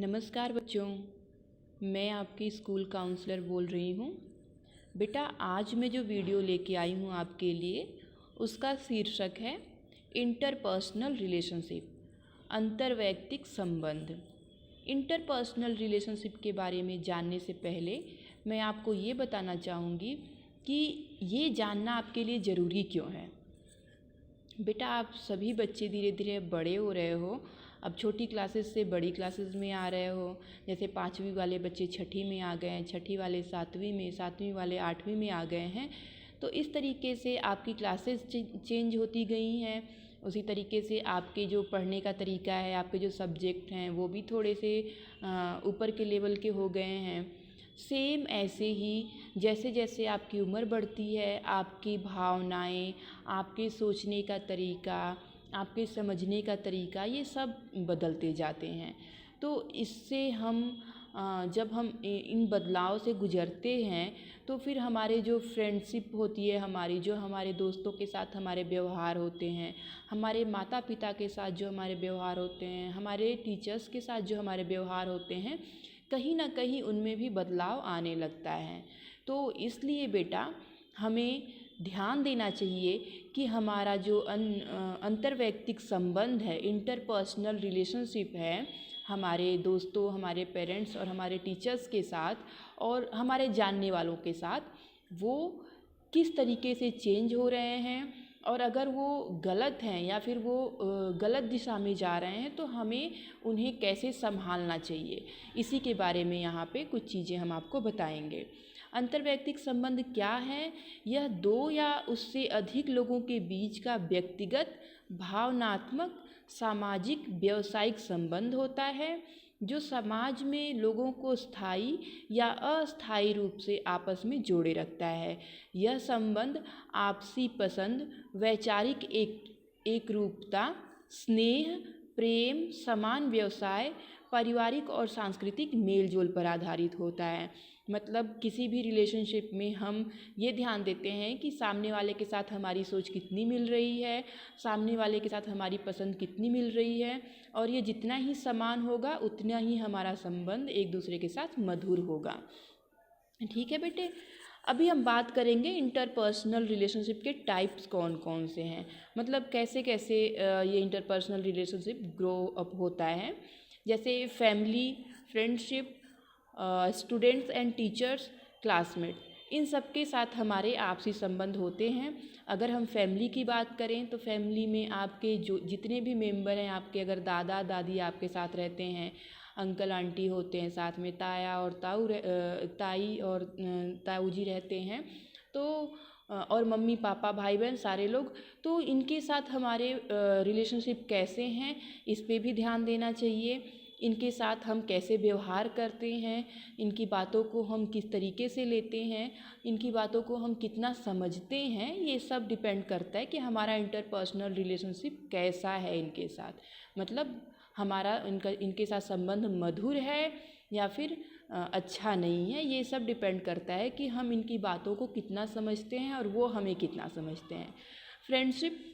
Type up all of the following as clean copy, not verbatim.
नमस्कार बच्चों, मैं आपकी स्कूल काउंसलर बोल रही हूँ। बेटा, आज मैं जो वीडियो लेके आई हूँ आपके लिए, उसका शीर्षक है इंटरपर्सनल रिलेशनशिप, अंतर्वैयक्तिक संबंध। इंटरपर्सनल रिलेशनशिप के बारे में जानने से पहले मैं आपको ये बताना चाहूँगी कि ये जानना आपके लिए ज़रूरी क्यों है। बेटा, आप सभी बच्चे धीरे धीरे बड़े हो रहे हो, अब छोटी क्लासेस से बड़ी क्लासेस में आ रहे हो। जैसे 5वीं वाले बच्चे छठी में आ गए हैं, छठी वाले 7वीं में, 7वीं वाले 8वीं में आ गए हैं। तो इस तरीके से आपकी क्लासेस चेंज होती गई हैं। उसी तरीके से आपके जो पढ़ने का तरीका है, आपके जो सब्जेक्ट हैं वो भी थोड़े से ऊपर के लेवल के हो गए हैं। सेम ऐसे ही जैसे जैसे आपकी उम्र बढ़ती है, आपकी भावनाएं, आपके सोचने का तरीका, आपके समझने का तरीका, ये सब बदलते जाते हैं। तो इससे हम जब हम इन बदलाव से गुजरते हैं तो फिर हमारे जो फ्रेंडशिप होती है, हमारी जो हमारे दोस्तों के साथ हमारे व्यवहार होते हैं, हमारे माता पिता के साथ जो हमारे व्यवहार होते हैं, हमारे टीचर्स के साथ जो हमारे व्यवहार होते हैं, कहीं ना कहीं उनमें भी बदलाव आने लगता है। तो इसलिए बेटा, हमें ध्यान देना चाहिए कि हमारा जो अंतर्वैयक्तिक संबंध है, इंटरपर्सनल रिलेशनशिप है, हमारे दोस्तों, हमारे पेरेंट्स और हमारे टीचर्स के साथ और हमारे जानने वालों के साथ, वो किस तरीके से चेंज हो रहे हैं। और अगर वो गलत हैं या फिर वो गलत दिशा में जा रहे हैं तो हमें उन्हें कैसे संभालना चाहिए, इसी के बारे में यहाँ पे कुछ चीज़ें हम आपको बताएंगे। अंतर्वैयक्तिक संबंध क्या है? यह दो या उससे अधिक लोगों के बीच का व्यक्तिगत, भावनात्मक, सामाजिक, व्यावसायिक संबंध होता है जो समाज में लोगों को स्थायी या अस्थायी रूप से आपस में जोड़े रखता है। यह संबंध आपसी पसंद, वैचारिक एकरूपता, स्नेह, प्रेम, समान व्यवसाय, पारिवारिक और सांस्कृतिक मेलजोल पर आधारित होता है। मतलब किसी भी रिलेशनशिप में हम ये ध्यान देते हैं कि सामने वाले के साथ हमारी सोच कितनी मिल रही है, सामने वाले के साथ हमारी पसंद कितनी मिल रही है, और ये जितना ही समान होगा उतना ही हमारा संबंध एक दूसरे के साथ मधुर होगा। ठीक है बेटे, अभी हम बात करेंगे इंटरपर्सनल रिलेशनशिप के टाइप्स कौन कौन से हैं, मतलब कैसे कैसे ये इंटरपर्सनल रिलेशनशिप ग्रो अप होता है। जैसे family, friendship, students and teachers, classmate, इन सब के साथ हमारे आपसी संबंध होते हैं। अगर हम फैमिली की बात करें तो फैमिली में आपके जो जितने भी मेंबर हैं, आपके अगर दादा दादी आपके साथ रहते हैं, अंकल आंटी होते हैं साथ में, ताया और ताई और ताऊ जी रहते हैं, तो और मम्मी पापा भाई बहन सारे लोग, तो इनके साथ हमारे रिलेशनशिप कैसे हैं इस पे भी ध्यान देना चाहिए। इनके साथ हम कैसे व्यवहार करते हैं, इनकी बातों को हम किस तरीके से लेते हैं, इनकी बातों को हम कितना समझते हैं, ये सब डिपेंड करता है कि हमारा इंटरपर्सनल रिलेशनशिप कैसा है इनके साथ। मतलब हमारा इनके साथ संबंध मधुर है या फिर अच्छा नहीं है। ये सब डिपेंड करता है कि हम इनकी बातों को कितना समझते हैं और वो हमें कितना समझते हैं। फ्रेंडशिप,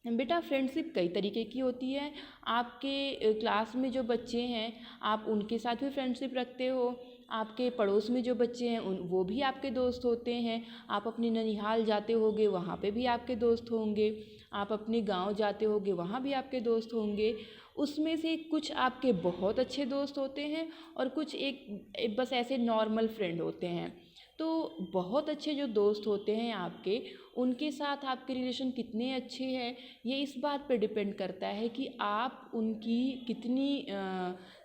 बेटा फ्रेंडशिप कई तरीके की होती है। आपके क्लास में जो बच्चे हैं आप उनके साथ भी फ्रेंडशिप रखते हो, आपके पड़ोस में जो बच्चे हैं वो भी आपके दोस्त होते हैं। आप अपने ननिहाल जाते होगे, वहाँ पे भी आपके दोस्त होंगे। आप अपने गांव जाते होगे, वहाँ भी आपके दोस्त होंगे। उसमें से कुछ आपके बहुत अच्छे दोस्त होते हैं और कुछ एक बस ऐसे नॉर्मल फ्रेंड होते हैं। तो बहुत अच्छे जो दोस्त होते हैं आपके, उनके साथ आपके रिलेशन कितने अच्छे हैं ये इस बात पर डिपेंड करता है कि आप उनकी कितनी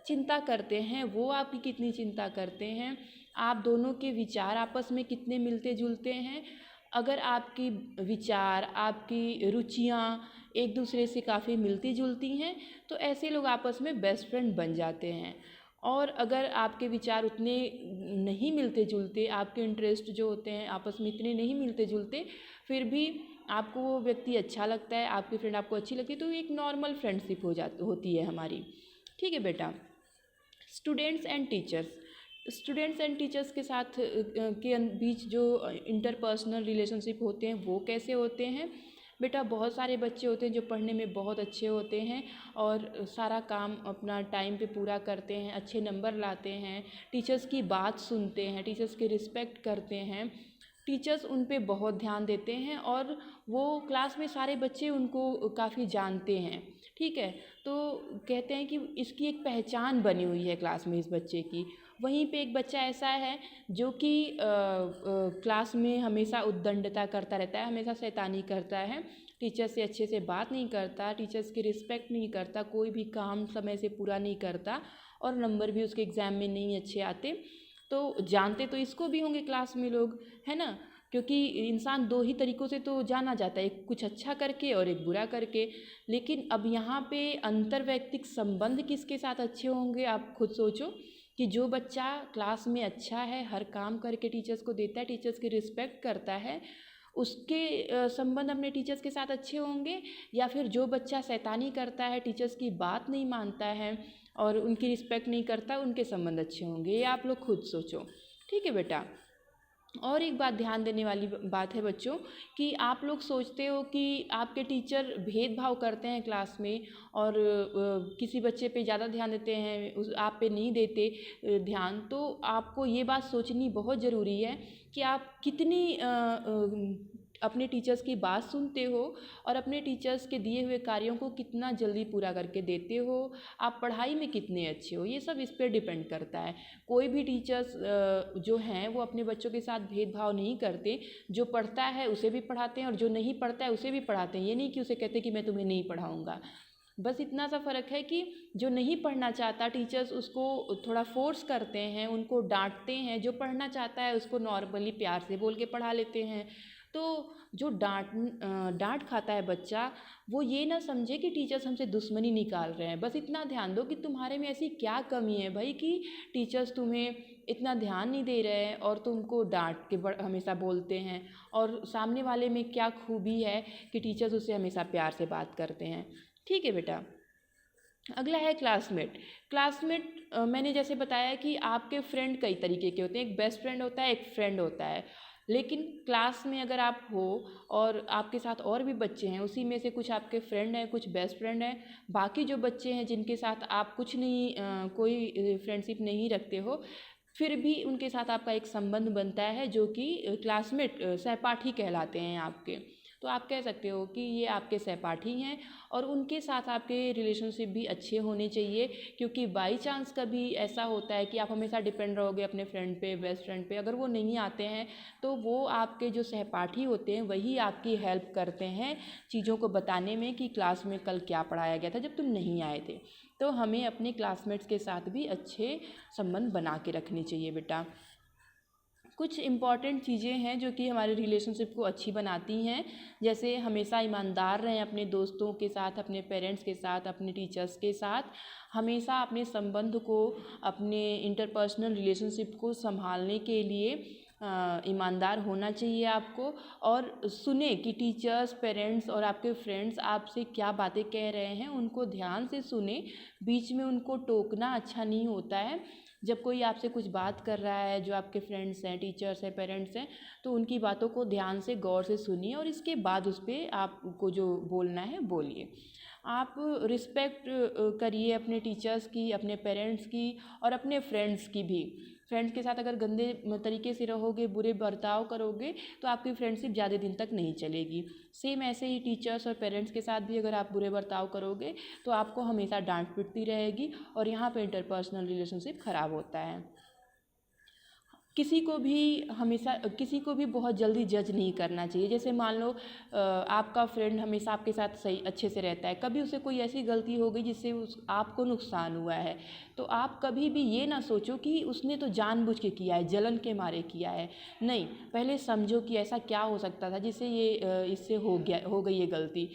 चिंता करते हैं, वो आपकी कितनी चिंता करते हैं, आप दोनों के विचार आपस में कितने मिलते जुलते हैं। अगर आपकी विचार, आपकी रुचियाँ एक दूसरे से काफ़ी मिलती जुलती हैं तो ऐसे लोग आपस में बेस्ट फ्रेंड बन जाते हैं। और अगर आपके विचार उतने नहीं मिलते जुलते, आपके इंटरेस्ट जो होते हैं आपस में इतने नहीं मिलते जुलते, फिर भी आपको वो व्यक्ति अच्छा लगता है, आपकी फ्रेंड आपको अच्छी लगती है, तो एक नॉर्मल फ्रेंडशिप होती है हमारी। ठीक है बेटा। Students and teachers, students and teachers के साथ के बीच जो इंटरपर्सनल रिलेशनशिप होते हैं वो कैसे होते हैं? बेटा बहुत सारे बच्चे होते हैं जो पढ़ने में बहुत अच्छे होते हैं और सारा काम अपना टाइम पे पूरा करते हैं, अच्छे नंबर लाते हैं, टीचर्स की बात सुनते हैं, टीचर्स की रिस्पेक्ट करते हैं, टीचर्स उन पे बहुत ध्यान देते हैं और वो क्लास में सारे बच्चे उनको काफ़ी जानते हैं। ठीक है, तो कहते हैं कि इसकी एक पहचान बनी हुई है क्लास में इस बच्चे की। वहीं पे एक बच्चा ऐसा है जो कि क्लास में हमेशा उद्दंडता करता रहता है, हमेशा शैतानी करता है, टीचर से अच्छे से बात नहीं करता, टीचर्स की रिस्पेक्ट नहीं करता, कोई भी काम समय से पूरा नहीं करता और नंबर भी उसके एग्ज़ाम में नहीं अच्छे आते। तो जानते तो इसको भी होंगे क्लास में लोग, है ना, क्योंकि इंसान दो ही तरीक़ों से तो जाना जाता है, एक कुछ अच्छा करके और एक बुरा करके। लेकिन अब यहाँ पे अंतर्वैयक्तिक संबंध किसके साथ अच्छे होंगे, आप खुद सोचो कि जो बच्चा क्लास में अच्छा है, हर काम करके टीचर्स को देता है, टीचर्स की रिस्पेक्ट करता है, उसके संबंध अपने टीचर्स के साथ अच्छे होंगे, या फिर जो बच्चा शैतानी करता है, टीचर्स की बात नहीं मानता है और उनकी रिस्पेक्ट नहीं करता, उनके संबंध अच्छे होंगे। ये आप लोग खुद सोचो। ठीक है बेटा। और एक बात ध्यान देने वाली बात है बच्चों कि आप लोग सोचते हो कि आपके टीचर भेदभाव करते हैं क्लास में और किसी बच्चे पे ज़्यादा ध्यान देते हैं, उस आप पे नहीं देते ध्यान। तो आपको ये बात सोचनी बहुत ज़रूरी है कि आप कितनी अपने टीचर्स की बात सुनते हो और अपने टीचर्स के दिए हुए कार्यों को कितना जल्दी पूरा करके देते हो, आप पढ़ाई में कितने अच्छे हो, ये सब इस पर डिपेंड करता है। कोई भी टीचर्स जो हैं वो अपने बच्चों के साथ भेदभाव नहीं करते, जो पढ़ता है उसे भी पढ़ाते हैं और जो नहीं पढ़ता है उसे भी पढ़ाते हैं। ये नहीं कि उसे कहते कि मैं तुम्हें नहीं पढ़ाऊँगा। बस इतना सा फ़र्क है कि जो नहीं पढ़ना चाहता टीचर्स उसको थोड़ा फोर्स करते हैं, उनको डांटते हैं, जो पढ़ना चाहता है उसको नॉर्मली प्यार से बोल के पढ़ा लेते हैं। तो जो डांट खाता है बच्चा, वो ये ना समझे कि टीचर्स हमसे दुश्मनी निकाल रहे हैं। बस इतना ध्यान दो कि तुम्हारे में ऐसी क्या कमी है भाई कि टीचर्स तुम्हें इतना ध्यान नहीं दे रहे हैं और तुमको डांट के हमेशा बोलते हैं, और सामने वाले में क्या खूबी है कि टीचर्स उससे हमेशा प्यार से बात करते हैं। ठीक है बेटा। अगला है क्लासमेट। क्लासमेट मैंने जैसे बताया कि आपके फ्रेंड कई तरीके के होते हैं, एक बेस्ट फ्रेंड होता है, एक फ्रेंड होता है। लेकिन क्लास में अगर आप हो और आपके साथ और भी बच्चे हैं, उसी में से कुछ आपके फ्रेंड हैं, कुछ बेस्ट फ्रेंड हैं, बाकी जो बच्चे हैं जिनके साथ आप कुछ नहीं कोई फ्रेंडशिप नहीं रखते हो, फिर भी उनके साथ आपका एक संबंध बनता है जो कि क्लासमेट सहपाठी कहलाते हैं आपके। तो आप कह सकते हो कि ये आपके सहपाठी हैं और उनके साथ आपके रिलेशनशिप भी अच्छे होने चाहिए, क्योंकि बाई चांस कभी ऐसा होता है कि आप हमेशा डिपेंड रहोगे अपने फ्रेंड पे, बेस्ट फ्रेंड पे। अगर वो नहीं आते हैं तो वो आपके जो सहपाठी होते हैं वही आपकी हेल्प करते हैं चीज़ों को बताने में कि क्लास में कल क्या पढ़ाया गया था जब तुम नहीं आए थे। तो हमें अपने क्लासमेट्स के साथ भी अच्छे संबंध बना के रखने चाहिए बेटा। कुछ इम्पॉर्टेंट चीज़ें हैं जो कि हमारे रिलेशनशिप को अच्छी बनाती हैं, जैसे हमेशा ईमानदार रहें अपने दोस्तों के साथ, अपने पेरेंट्स के साथ, अपने टीचर्स के साथ। हमेशा अपने संबंध को, अपने इंटरपर्सनल रिलेशनशिप को संभालने के लिए ईमानदार होना चाहिए आपको, और सुने कि टीचर्स, पेरेंट्स और आपके फ्रेंड्स आपसे क्या बातें कह रहे हैं, उनको ध्यान से सुने। बीच में उनको टोकना अच्छा नहीं होता है। जब कोई आपसे कुछ बात कर रहा है, जो आपके फ्रेंड्स हैं, टीचर्स हैं, पेरेंट्स हैं, तो उनकी बातों को ध्यान से गौर से सुनिए और इसके बाद उस पर आपको जो बोलना है बोलिए। आप रिस्पेक्ट करिए अपने टीचर्स की, अपने पेरेंट्स की और अपने फ्रेंड्स की भी। फ्रेंड्स के साथ अगर गंदे तरीके से रहोगे, बुरे बर्ताव करोगे, तो आपकी फ्रेंडशिप ज़्यादा दिन तक नहीं चलेगी। सेम ऐसे ही टीचर्स और पेरेंट्स के साथ भी अगर आप बुरे बर्ताव करोगे तो आपको हमेशा डांट पिटती रहेगी और यहाँ पे इंटरपर्सनल रिलेशनशिप ख़राब होता है। किसी को भी बहुत जल्दी जज नहीं करना चाहिए। जैसे मान लो आपका फ्रेंड हमेशा आपके साथ सही अच्छे से रहता है, कभी उसे कोई ऐसी गलती हो गई जिससे आपको नुकसान हुआ है, तो आप कभी भी ये ना सोचो कि उसने तो जानबूझ के किया है, जलन के मारे किया है। नहीं, पहले समझो कि ऐसा क्या हो सकता था जिससे इससे हो गई ये गलती।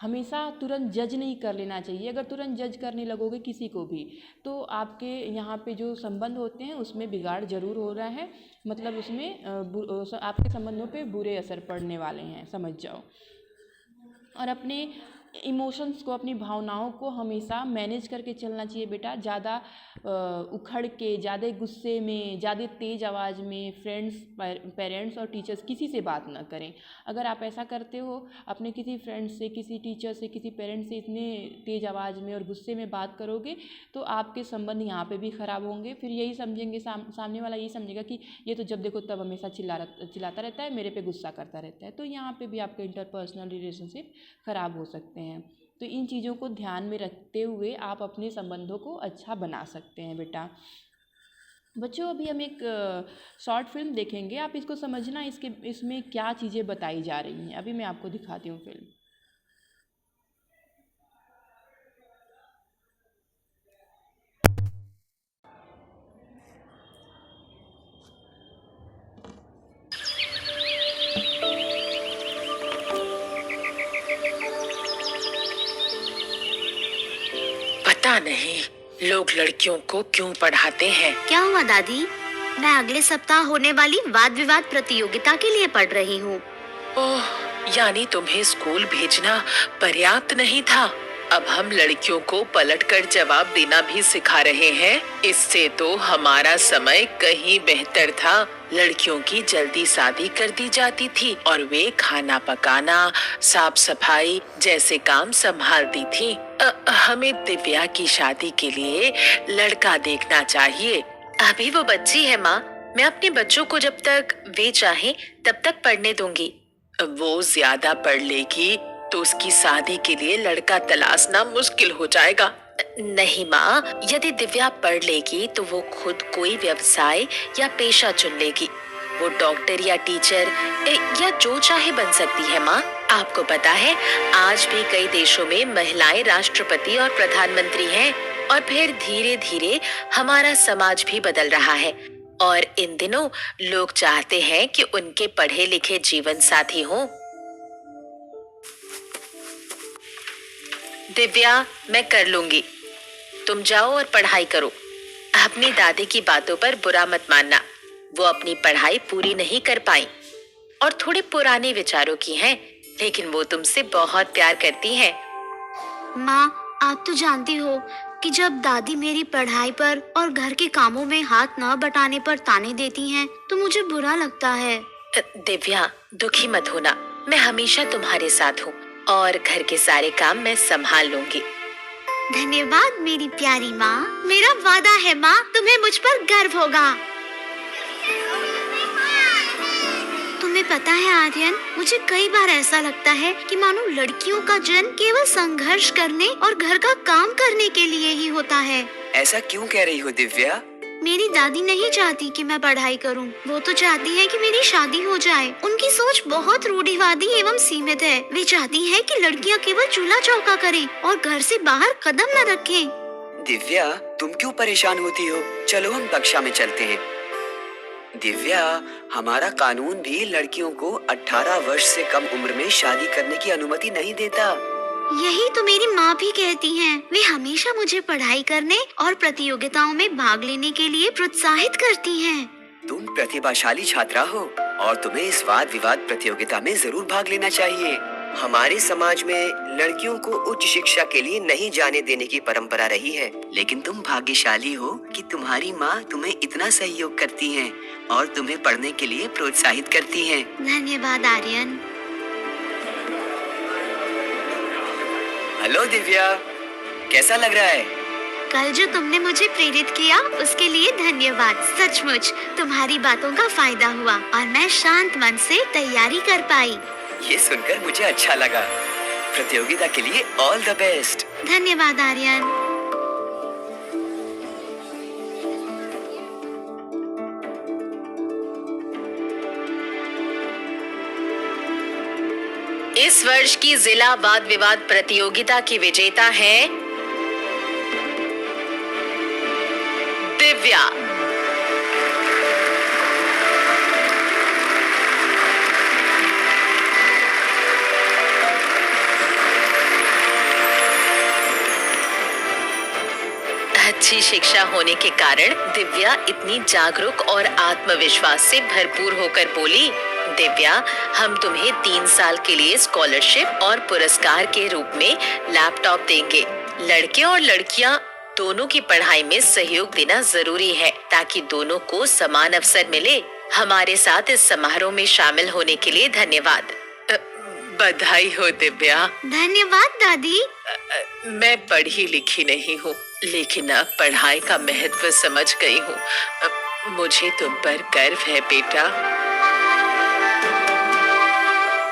हमेशा तुरंत जज नहीं कर लेना चाहिए। अगर तुरंत जज करने लगोगे किसी को भी, तो आपके यहाँ पे जो संबंध होते हैं उसमें बिगाड़ ज़रूर हो रहा है, मतलब उसमें आपके संबंधों पे बुरे असर पड़ने वाले हैं, समझ जाओ। और अपने इमोशंस को, अपनी भावनाओं को हमेशा मैनेज करके चलना चाहिए बेटा। ज़्यादा उखड़ के, ज़्यादा गुस्से में, ज़्यादा तेज़ आवाज़ में फ्रेंड्स, पेरेंट्स और टीचर्स किसी से बात ना करें। अगर आप ऐसा करते हो, अपने किसी फ्रेंड्स से, किसी टीचर से, किसी पेरेंट्स से इतने तेज़ आवाज़ में और गुस्से में बात करोगे तो आपके संबंध यहाँ पे भी ख़राब होंगे। फिर यही समझेंगे, सामने वाला यही समझेगा कि ये तो जब देखो तब हमेशा चिल्लाता रहता है, मेरे पे गुस्सा करता रहता है। तो यहाँ पे भी आपके इंटरपर्सनल रिलेशनशिप ख़राब हो सकते हैं। तो इन चीज़ों को ध्यान में रखते हुए आप अपने संबंधों को अच्छा बना सकते हैं बेटा। बच्चों, अभी हम एक शॉर्ट फिल्म देखेंगे, आप इसको समझना इसमें क्या चीज़ें बताई जा रही हैं। अभी मैं आपको दिखाती हूँ फिल्म। पता नहीं लोग लड़कियों को क्यों पढ़ाते हैं। क्या हुआ दादी? मैं अगले सप्ताह होने वाली वाद विवाद प्रतियोगिता के लिए पढ़ रही हूँ। ओह, यानी तुम्हें स्कूल भेजना पर्याप्त नहीं था। अब हम लड़कियों को पलटकर जवाब देना भी सिखा रहे हैं। इससे तो हमारा समय कहीं बेहतर था। लड़कियों की जल्दी शादी कर दी जाती थी और वे खाना पकाना, साफ सफाई जैसे काम संभालती थी। हमें दिव्या की शादी के लिए लड़का देखना चाहिए। अभी वो बच्ची है माँ, मैं अपने बच्चों को जब तक वे चाहें तब तक पढ़ने दूंगी। वो ज्यादा पढ़ लेगी तो उसकी शादी के लिए लड़का तलाशना मुश्किल हो जाएगा। नहीं माँ, यदि दिव्या पढ़ लेगी तो वो खुद कोई व्यवसाय या पेशा चुन लेगी। वो डॉक्टर या टीचर या जो चाहे बन सकती है माँ। आपको पता है, आज भी कई देशों में महिलाएं राष्ट्रपति और प्रधानमंत्री हैं। और फिर धीरे धीरे हमारा समाज भी बदल रहा है और इन दिनों लोग चाहते हैं कि उनके पढ़े लिखे जीवन साथी हों। दिव्या, मैं कर लूंगी, तुम जाओ और पढ़ाई करो। अपनी दादी की बातों पर बुरा मत मानना, वो अपनी पढ़ाई पूरी नहीं कर पाई और थोड़े पुराने विचारों की हैं, लेकिन वो तुमसे बहुत प्यार करती हैं। माँ, आप तो जानती हो कि जब दादी मेरी पढ़ाई पर और घर के कामों में हाथ न बटाने पर ताने देती हैं, तो मुझे बुरा लगता है। दिव्या, दुखी मत होना, मैं हमेशा तुम्हारे साथ हूँ और घर के सारे काम मैं संभाल लूंगी। धन्यवाद मेरी प्यारी माँ। मेरा वादा है माँ, तुम्हें मुझ पर गर्व होगा। तुम्हें पता है आर्यन, मुझे कई बार ऐसा लगता है कि मानो लड़कियों का जन्म केवल संघर्ष करने और घर का काम करने के लिए ही होता है। ऐसा क्यों कह रही हो दिव्या? मेरी दादी नहीं चाहती कि मैं पढ़ाई करूं। वो तो चाहती है कि मेरी शादी हो जाए। उनकी सोच बहुत रूढ़िवादी एवं सीमित है। वे चाहती है कि लड़कियां केवल चूल्हा चौका करें और घर से बाहर कदम न रखें। दिव्या, तुम क्यों परेशान होती हो? चलो हम कक्षा में चलते हैं। दिव्या, हमारा कानून भी लड़कियों को 18 वर्ष से कम उम्र में शादी करने की अनुमति नहीं देता। यही तो मेरी माँ भी कहती हैं। वे हमेशा मुझे पढ़ाई करने और प्रतियोगिताओं में भाग लेने के लिए प्रोत्साहित करती हैं। तुम प्रतिभाशाली छात्रा हो और तुम्हें इस वाद विवाद प्रतियोगिता में जरूर भाग लेना चाहिए। हमारे समाज में लड़कियों को उच्च शिक्षा के लिए नहीं जाने देने की परंपरा रही है, लेकिन तुम भाग्यशाली हो कि तुम्हारी माँ तुम्हें इतना सहयोग करती हैं और तुम्हें पढ़ने के लिए प्रोत्साहित करती हैं। धन्यवाद आर्यन। हेलो दिव्या, कैसा लग रहा है? कल जो तुमने मुझे प्रेरित किया उसके लिए धन्यवाद। सचमुच तुम्हारी बातों का फायदा हुआ और मैं शांत मन से तैयारी कर पाई। ये सुनकर मुझे अच्छा लगा। प्रतियोगिता के लिए ऑल द बेस्ट। धन्यवाद आर्यन। इस वर्ष की जिला वाद विवाद प्रतियोगिता की विजेता है दिव्या। अच्छी शिक्षा होने के कारण दिव्या इतनी जागरूक और आत्मविश्वास से भरपूर होकर बोली, दिव्या, हम तुम्हें 3 साल के लिए स्कॉलरशिप और पुरस्कार के रूप में लैपटॉप देंगे। लड़के और लड़कियां दोनों की पढ़ाई में सहयोग देना जरूरी है ताकि दोनों को समान अवसर मिले। हमारे साथ इस समारोह में शामिल होने के लिए धन्यवाद। बधाई हो दिव्या। धन्यवाद दादी। मैं पढ़ी लिखी नहीं हूँ, लेकिन अब पढ़ाई का महत्व समझ गई हूँ। मुझे तुम पर गर्व है बेटा।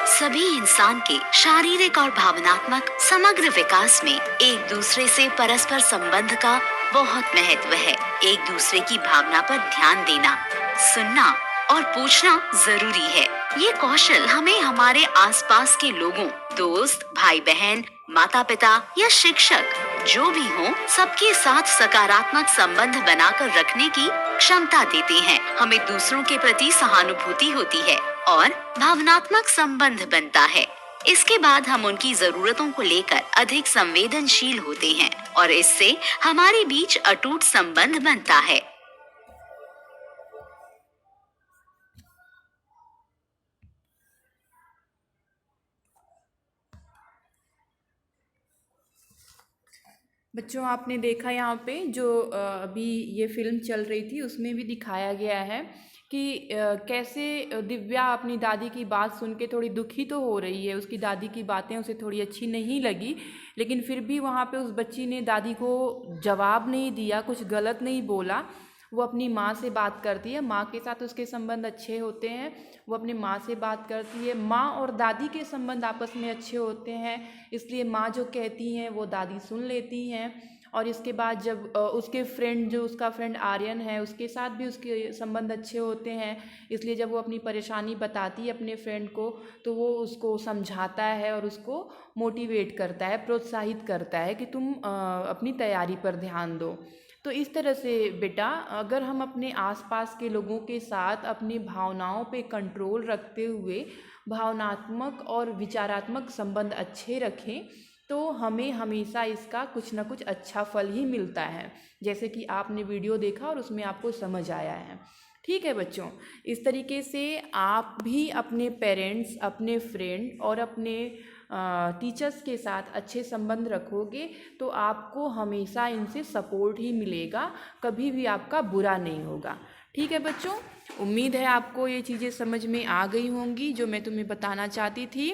सभी इंसान के शारीरिक और भावनात्मक समग्र विकास में एक दूसरे से परस्पर संबंध का बहुत महत्व है। एक दूसरे की भावना पर ध्यान देना, सुनना और पूछना जरूरी है। ये कौशल हमें हमारे आसपास के लोगों, दोस्त, भाई बहन, माता पिता या शिक्षक जो भी हो, सबके साथ सकारात्मक संबंध बनाकर रखने की क्षमता देते हैं। हमें दूसरों के प्रति सहानुभूति होती है और भावनात्मक संबंध बनता है। इसके बाद हम उनकी जरूरतों को लेकर अधिक संवेदनशील होते हैं और इससे हमारे बीच अटूट संबंध बनता है। बच्चों, आपने देखा यहाँ पे जो अभी ये फिल्म चल रही थी उसमें भी दिखाया गया है कि कैसे दिव्या अपनी दादी की बात सुन के थोड़ी दुखी तो हो रही है। उसकी दादी की बातें उसे थोड़ी अच्छी नहीं लगी, लेकिन फिर भी वहाँ पे उस बच्ची ने दादी को जवाब नहीं दिया, कुछ गलत नहीं बोला। वो अपनी माँ से बात करती है, माँ के साथ उसके संबंध अच्छे होते हैं। वो अपनी माँ से बात करती है, माँ और दादी के संबंध आपस में अच्छे होते हैं, इसलिए माँ जो कहती हैं वो दादी सुन लेती हैं। और इसके बाद जब उसके फ्रेंड, जो उसका फ्रेंड आर्यन है, उसके साथ भी उसके संबंध अच्छे होते हैं, इसलिए जब वो अपनी परेशानी बताती है अपने फ्रेंड को तो वो उसको समझाता है और उसको मोटिवेट करता है, प्रोत्साहित करता है कि तुम अपनी तैयारी पर ध्यान दो। तो इस तरह से बेटा, अगर हम अपने आसपास के लोगों के साथ अपनी भावनाओं पे कंट्रोल रखते हुए भावनात्मक और विचारात्मक संबंध अच्छे रखें तो हमें हमेशा इसका कुछ ना कुछ अच्छा फल ही मिलता है, जैसे कि आपने वीडियो देखा और उसमें आपको समझ आया है। ठीक है बच्चों, इस तरीके से आप भी अपने पेरेंट्स, अपने फ्रेंड और अपने टीचर्स के साथ अच्छे संबंध रखोगे तो आपको हमेशा इनसे सपोर्ट ही मिलेगा, कभी भी आपका बुरा नहीं होगा। ठीक है बच्चों, उम्मीद है आपको ये चीज़ें समझ में आ गई होंगी जो मैं तुम्हें बताना चाहती थी।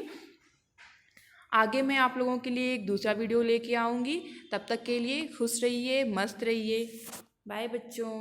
आगे मैं आप लोगों के लिए एक दूसरा वीडियो लेके आऊँगी। तब तक के लिए खुश रहिए, मस्त रहिए। बाय बच्चों।